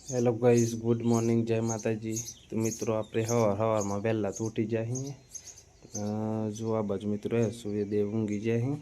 Hello guys, good morning, जय माता जी। तो मित्रों आप हवा में वहेला तो उठी जाए जो आ बाजू मित्रों है सूर्यदेव ऊँगी जाए।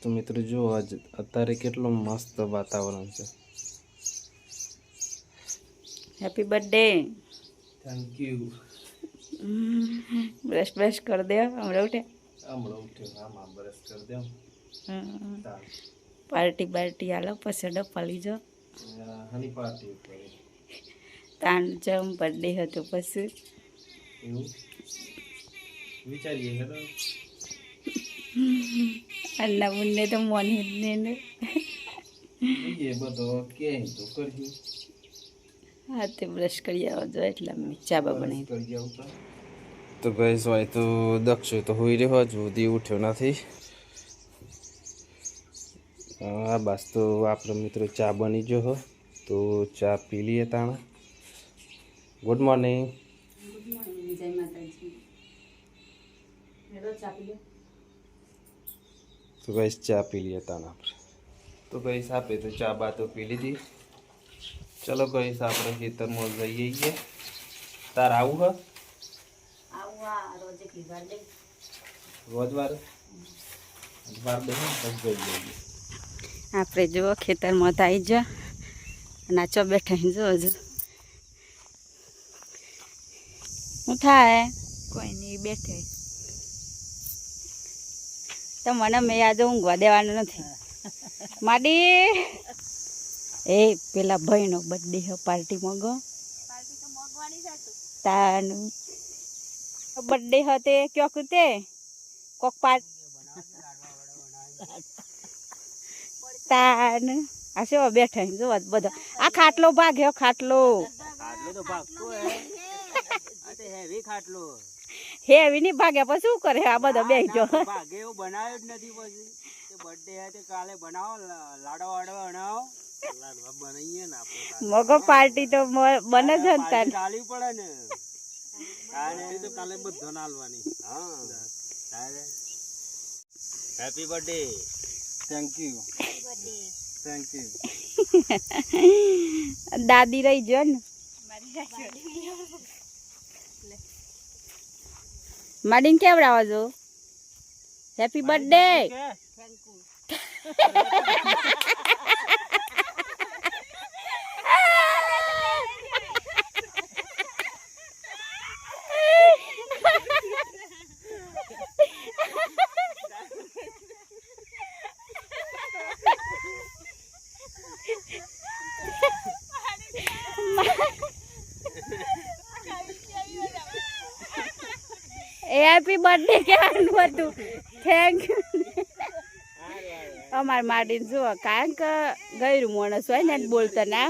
तो मित्रों जो आज अत्यारे केटलो मस्त वातावरण है। Happy birthday. Thank you. Brush brush कर दे हमरे उठे ब्रश कर दे। पार्टी पार्टी आलो पसंद पली जो हनी पार्टी तान जम बर्थडे હતો પછી विचारिए हेलो अन्ना मुन्ने तो मन ने ये बतो के तो करજો। हाँ ते ब्रश करी आवજો એટલે ચાબા બનાવી કરી આવતા। तो गाइस भाई तो दक्ष तो हुई रहो जुदी उठ्यो नहीं। आ बस तो आप मित्रों चा बनी जो हो तो चा पी लिए ताना। Good morning. जय माता जी। हेलो चा पी लो। तो गाइस चा पी लिए ताना। तो गाइस आप तो चा बात तो पी ली थी। चलो गाइस आप खेतर में जाइए। तार आऊ है रोज बार दे આપણે જો ખેતરમાં તો આવી જા નાચો બેઠા જો હજુ શું થાય કોઈ નહીં બેઠે તો મને મેં આજે ઊંઘવા દેવાનું નથી માડી એ પેલા ભાઈનો બર્થડે હે પાર્ટી મગો તાનું બર્થડે હતે ક્યો કુતે કોક પાર્ટ તાન આ સેવા બેઠા જો બધો આ ખાટલો ભાગ્યો ખાટલો તો ભાગતો હે આ તે હેવી ખાટલો હેવી ની ભાગ્યા પછી શું કરે આ બધો બેહજો ભાગે એવું બનાવ્યો જ નથી પછી તે બર્થડે હે તે કાલે બનાવો લાડવા વાડવા બનાવો લાડવા બનાવીએ ને આપણે મગો પાર્ટી તો બને જ હતા ચાલવી પડે ને કાલે તો કાલે બધો નાલવાની હા તારે happy birthday thank you thank you. दादी रही जो न माडिन केवड़ावा जो हैप्पी बर्थडे हैप्पी बर्थडे क्या थैंक यू अमार मार्टिन जो कारण के गैर मानस हो बोलता ना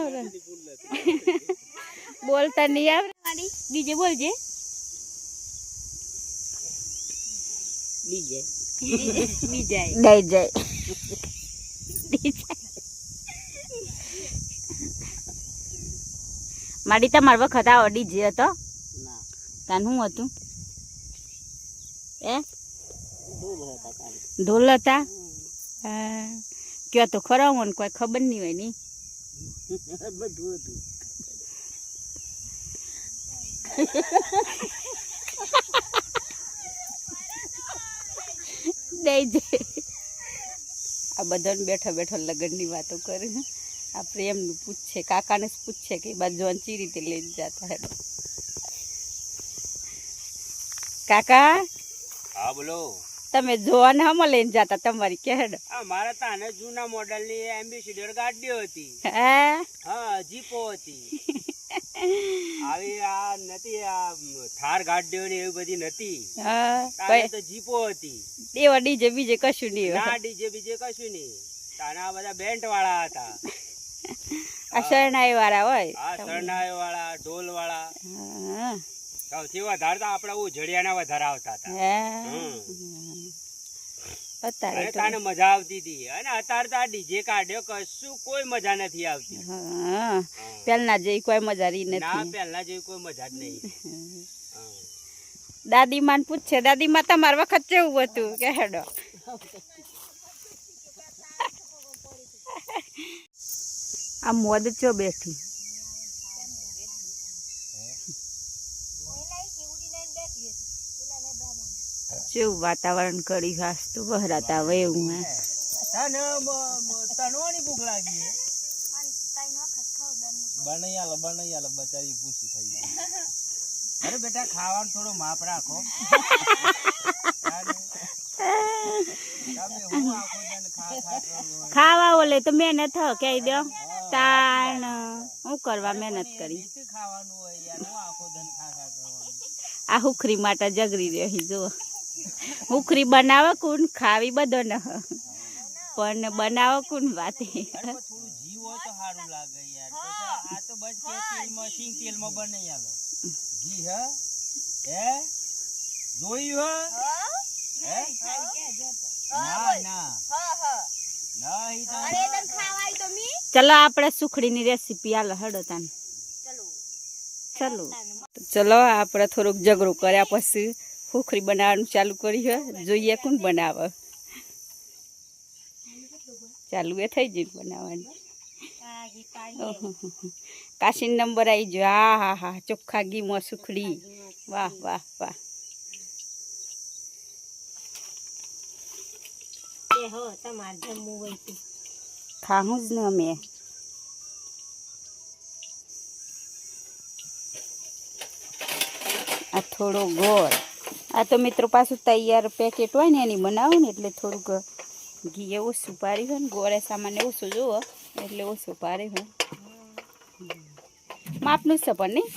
बोलता नहीं आवड़े डीजे बोलजे डीजे डीजे डीजे माडी तमार वखत आओ डीजे हतो तान हुं हतुं ए ढोल था क्या तो खरा मन कोई खबर नहीं हुई नहीं आ बधन बैठा बैठा लगन की बातों करे आ प्रेम नु पूछे काका ने पूछे कि बाजू ची रीते ले जाता है काका હા બોલો તમે જોવા ને હમ લઈને જાતા તમારી કેડ આ મારા તાને જૂના મોડલ ની એમ્બેસેડર ગાડીઓ હતી હે હા જીપો હતી આવી આ નતી આ થાર ગાડીઓ ને એવી બધી નતી હા તાને તો જીપો હતી દેવા ડીજે બીજે કશું નહીં ના ડીજે બીજે કશું નહીં તાના આ બધા બેન્ડ વાળા હતા આ શરણાઈ વાળા હોય હા શરણાઈ વાળા ઢોલ વાળા હા સૌથી વધારે તો આપડા ઉજળિયાના વધારે આવતા હતા અત્યારે તાને મજા આવતી હતી અને અત્યારે તો આ ડીજે કાઢ્યો કશું કોઈ મજા નથી આવતી પેલના જેવી કોઈ મજા રહી ના નથી પેલના જેવી કોઈ મજા જ નહીં દાદી માન પૂછે દાદી માં તમાર વખત કેવું હતું કે હેડો આ મોદ ચો બેઠી જેવું વાતાવરણ કરી હાસ તો વહરાતા આવે એવું હે તનવાની ભૂખ લાગી બનાઈ આલો બચારી પૂછી થઈ અરે બેટા ખાવાનું થોડો માપ રાખો ખાવા ઓલે તો મહેનત હ કહી દો તાણ હું કરવા મહેનત કરી ખાવાનું હોય યાર હું આખો ધન ખા કરવાનું આ હુખરી માટે જગરી રહી જો હુખરી બનાવે કોણ ખાવી બધો ન પણ બનાવો કોણ વાતે થોડું જીવ હોય તો સારું લાગે યાર આ તો બસ કે તેલમાં સિંગ તેલમાં બનાઈ આલો જી હે જોયું હે ચલો આપણે સુખડીની રેસીપી આલો હડો તાન ચલો ચલો આપણે થોડુંક જગરું કર્યા પછી હુખરી બનાવવાનું ચાલુ કર્યું જોઈએ કોણ બનાવે ચાલુ એ થઈ ગયું બનાવવાનું કાશી નંબર આવી ગયો હા હા હા ચોખ્ખા ઘીમાં સુખડી વાહ વાહ વાહ ખાવું જ ને અમે આ થોડો ગોળ આ તો મિત્રો પાછું તૈયાર પેકેટ હોય ને એની બનાવું ને એટલે થોડુંક ઘી ઓછું પારી હોય ને ગોળે સામાન્ય ઓછું જુઓ એટલે ઓછું પારી હોય માપનું જ છે પણ નહીં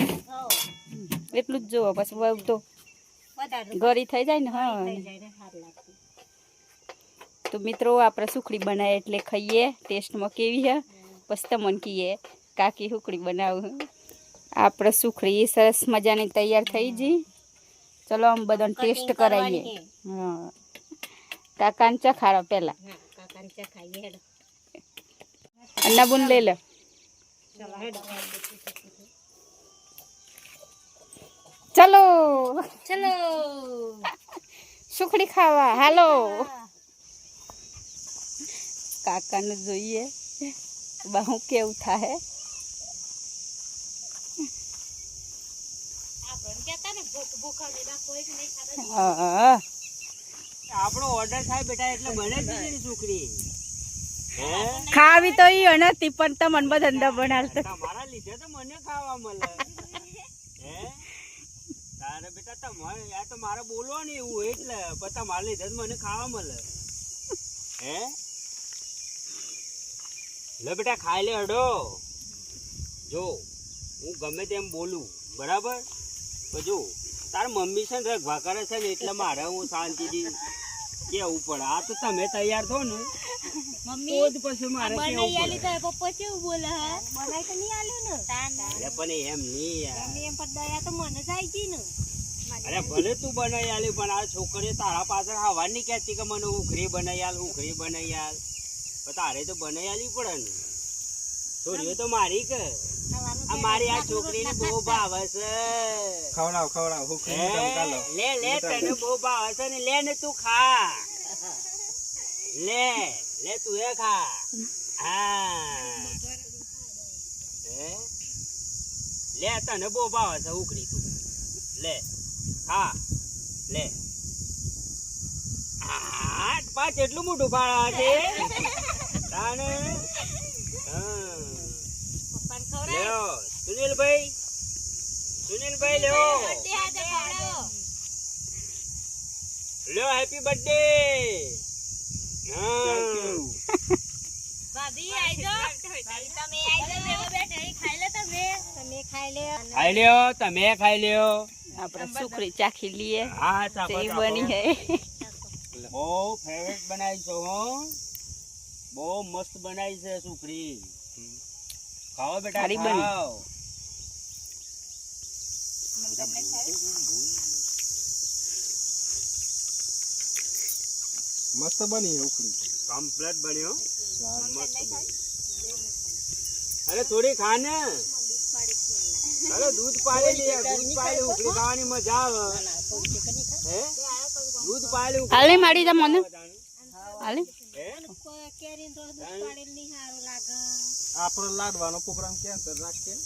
એટલું જ જુઓ પછી તો ગરી થઈ જાય ને હા તો મિત્રો આપણે સુખડી બનાવીએ એટલે ખાઈએ ટેસ્ટમાં કેવી છે પછી તમને કહીએ કાકી સુખડી બનાવું આપણે સુખડી સરસ મજાની તૈયાર થઈ જઈ ચલો આમ બધાને ટેસ્ટ કરાવીએ હા કાકાને ચખાડો પહેલાં અન્નાબુન લઈ લે ચલો ચલો સુખડી ખાવા હાલો કાકાને જોઈએ બહુ કેવું થાય આપણો ઓર્ડર થાય બેટા એટલે બને જ ને સુખડી ખાવી તો ઈ નથી પણ તમને બધા બનાવતા તમારા લીધે તો મને ખાવા મળે હે તારે બેટા તમારે આ તો મારે બોલવાનું એવું એટલે પણ તમારા લીધે મને ખાવા મળે હે લે બેટા ખાઈ લે હડો જો હું ગમે તેમ બોલું બરાબર તો જો તાર મમ્મી છે ને રગવા કરે છે ને એટલે મારે હું શાંતિથી કેવું પડે આ તો તમે તૈયાર થો ને મમ્મી તો જ પછી મારે કેવું પડે પપ્પા કેવું બોલે હા બનાઈ તો નહીં આલ્યો ને પણ એમ નહીં યાર એમ પર દયા તો મને જાય કી ને અરે ભલે તું બનાવી આલી પણ આ છોકરી તારા પાછળ હવા નહીં કહેતી કે મને ઉખરી બનાવી આલ પણ તારે તો બનાવી આલી પડે ને છોરીઓ તો મારી કે આ મારી આ છોકરીને બહુ ભાવે છે ખવડાવ હુખરી ટમકાલો લે તને બહુ ભાવે છે ને લે ને તું ખા લે તું એ ખા હા લે તને બહુ ભાવે છે ઉખડી તું લે હા લે આ પાંચ એટલું મોટું ફાળા છે તાને લ્યો સુનિલભાઈ લ્યો હેપી બર્થડે તમે ખાઈ લ્યો આપણે સુખડી ચાખી લઈએ હા ચાખો બની હે બહુ ફેવરેટ બનાવી છો હો બહુ મસ્ત બનાવી છે સુખડી ખાઓ બેટા ખાઓ મસ્ત બની ઉખડી કમ્પ્લીટ બન્યો અરે થોડી ખા ને અરે દૂધ પાડી ઉખડી ખાવાની મજા આવે હે દૂધ પાડી હાલે માડી જા મને હાલે આપણો લાડવાનો પ્રોગ્રામ કેન્સલ રાખીએ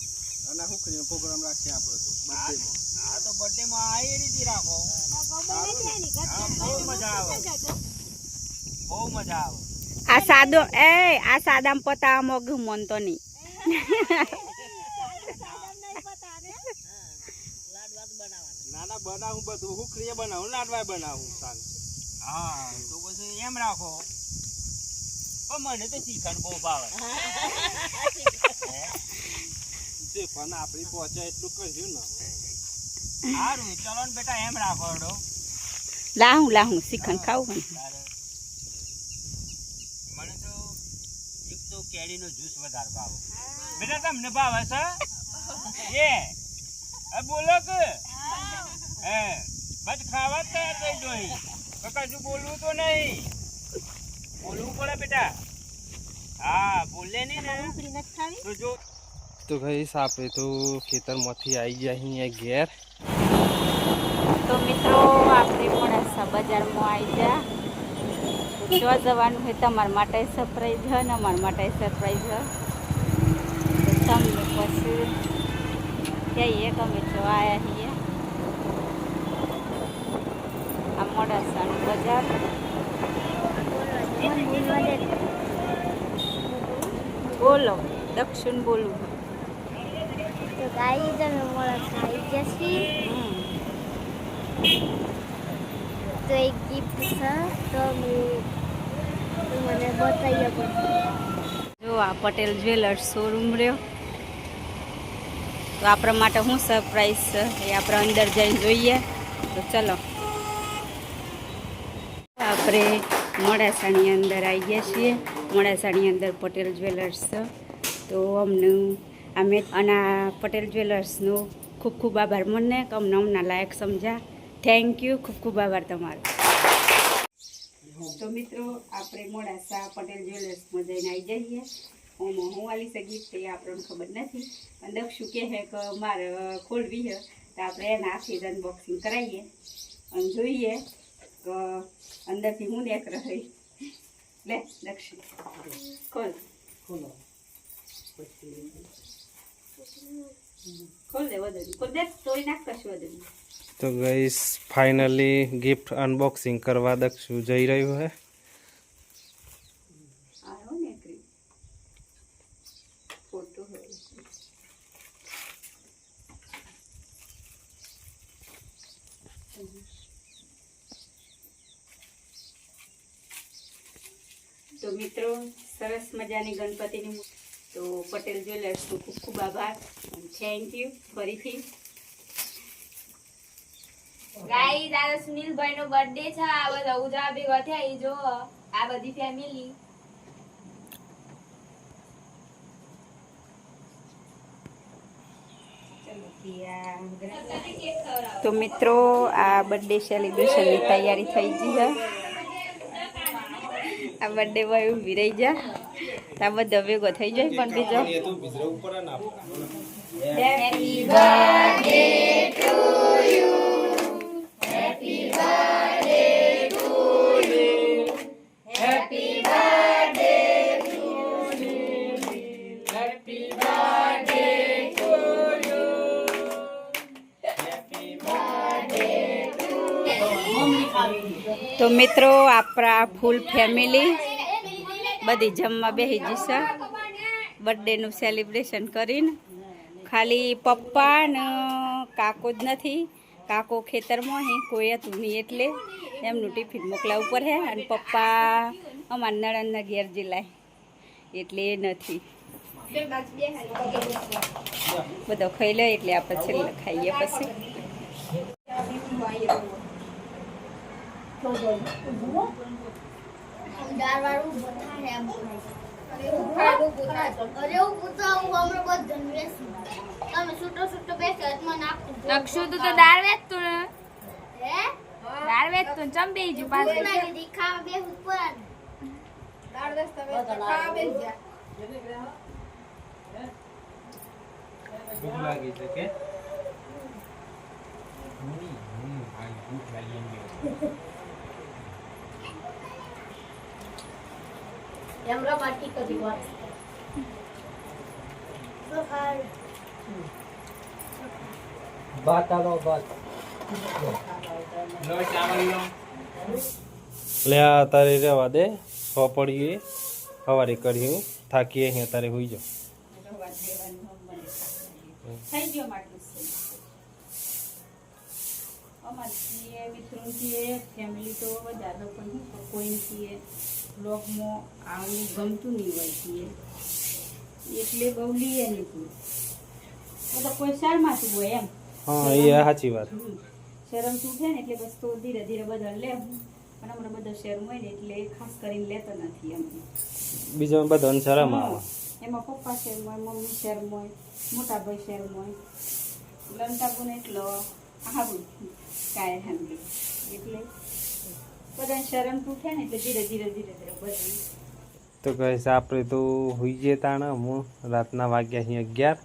અને શું કરીને પ્રોગ્રામ રાખીએ આપણે તો આ તો બર્થડે માં આ એ રીતે રાખો. બહુ મજા આવે, બહુ મજા આવે. આ સાદો આ સાદામ પતા મોઘું મન તો નહીં. નાના બનાવું બધું હુકરીએ બનાવું લાડવા બનાવું સાલ. હા તો પછી એમ રાખો. પણ મને તો ચિકન બહુ ભાવે. જે પણ આપણી પહોંચે એટલું કર્યું ને. સારું ચલો ને બેટા એમ રાખો હેડો. લાહું શીખન ખાવું. મને તો એક તો કેરીનો જ્યુસ વધારે ભાવે. બેટા તમને ભાવે છે? બોલો કે બસ ખાવા જ તૈયાર થઈ જોઈ. તો કશું બોલવું તો નહીં, બોલવું પડે બેટા. હા બોલે નહીં ને તો જો. તો ગાઈસ આપણે તો ખેતરમાંથી આવી ગયા અહીંયા ઘેર. તો મિત્રો આપણે મોડાસા બજારમાં આવી ગયા. જો જવાનું હોય તમારા માટે સરપ્રાઈઝ છે ને અમારા માટે સરપ્રાઈઝ છે. તો તમને પછી કહીએ કે અમે જો આવ્યા છીએ. આ મોડાસાનું બજાર. બોલો દક્ષિણ બોલું. તો ગાઈસ અમે મોડાસા આવી ગયા છીએ. તો એક ગિફ્ટ છે તો મને બતાવીએ પડશે. જો આ પટેલ જ્વેલર્સ શોરૂમ રહ્યો. તો આપણા માટે શું સરપ્રાઈઝ છે એ આપણે અંદર જઈને જોઈએ. તો ચલો આપણે મોડાસાની અંદર આવી ગયા છીએ. મોડાસાની અંદર પટેલ જ્વેલર્સ છે. તો અમને અમે અને આ પટેલ જ્વેલર્સનો ખૂબ ખૂબ આભાર મને કે અમને અમના લાયક સમજ્યા. થેન્ક યુ, ખૂબ ખૂબ આભાર તમારો. તો મિત્રો આપણે મોડાસા પટેલ જ્વેલર્સમાં જઈને આવી જઈએ. હું વાલી છે ગિફ્ટ એ આપણને ખબર નથી, પણ દક્ષુ કહે છે કે મારે ખોલવી છે તો આપણે એના આખી અનબોક્સિંગ કરાવીએ અને જોઈએ કે અંદરથી હું દેખ રહી. લે દક્ષુ ખોલ દે વધુ ખોલ દે તોય નાખ કશું વધુ. તો ગાઈસ ફાઇનલી ગિફ્ટ અનબોક્સિંગ કરવા દક્ષુ જઈ રહ્યું છે. ફોટો તો મિત્રો સરસ મજાની ગણપતિની. તો પટેલ જ્વેલર્સનો ખૂબ ખૂબ આભાર અને થેન્ક યુ ફરીથી. ગાઈસ આ સુનિલભાઈ નો બર્થડે છે. આ બધા ઉજા ભેગા થયા ઈ જો આ બધી ફેમિલી. તો મિત્રો આ બર્થડે સેલિબ્રેશનની તૈયારી થઈ ગઈ છે. આ બર્થડે ભાઈ ઊભી રહી જા. આ બધા ભેગો થઈ જાય પણ બીજો happy birthday to you. Happy birthday to you. Happy birthday to you. Happy birthday to you. Happy birthday to you. તો મિત્રો આપણા ફૂલ ફેમિલી બધી જમવા બેસી જશે બર્થડેનું સેલિબ્રેશન કરીને. ખાલી પપ્પા ને કાકો જ નથી. કાકો ખેતરમાં અહીં કોઈ હતું નહીં એટલે એમનું ટિફિન મોકલાવવું પડે. અને પપ્પા અમારા નણંદના ઘેર જિલ્લાય એટલે એ નથી. બધો ખાઈ લે એટલે આપણે છેલ્લે ખાઈએ પછી. નકશો તો દાળ વેચતું ને દાળ વેચતું ચમ બેહી પાછું ખાવા બે ઉપર દાળ વેચતા ખાવા બેહી જા. ભૂખ લાગી છે કે ભૂખ લાગી એમ રો બાટી કરી વાત. તો લે આ તારે રહેવા દે પડીએ સવારે કર્યું થાકીએ અહીંયા તારે હોઈ જાઓ. થઈ ગયો માટલું છે અમારે છીએ મિત્રો છીએ ફેમિલી તો વધારે પણ કોઈ છીએ બ્લોગમાં આવું ગમતું નહીં હોય છીએ એટલે બહુ લઈએ નહીં તો કોઈ શરમાતું હોય એમ. હા એ સાચી વાત. શરમ તૂટે ને એટલે બસ તો ધીરે ધીરે બધા લે પણ હમણાં બધા શરમ હોય ને એટલે ખાસ કરીને લેતો નથી એમ. બીજા બધા શરમ આવે. એમાં પપ્પા શરમ હોય મમ્મી શરમ હોય મોટા ભાઈ શરમ હોય લંતા ગુણ એટલો આવું કાય હાંડી એટલે બધા શરમ તૂટે ને એટલે ધીરે ધીરે ધીરે ધીરે બધા. તો કહે છે આપણે તો હોઈ જઈએ તાણે હું રાતના વાગ્યા અહીં 11.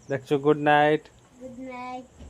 દક્ષો ગુડ નાઇટ. Good night.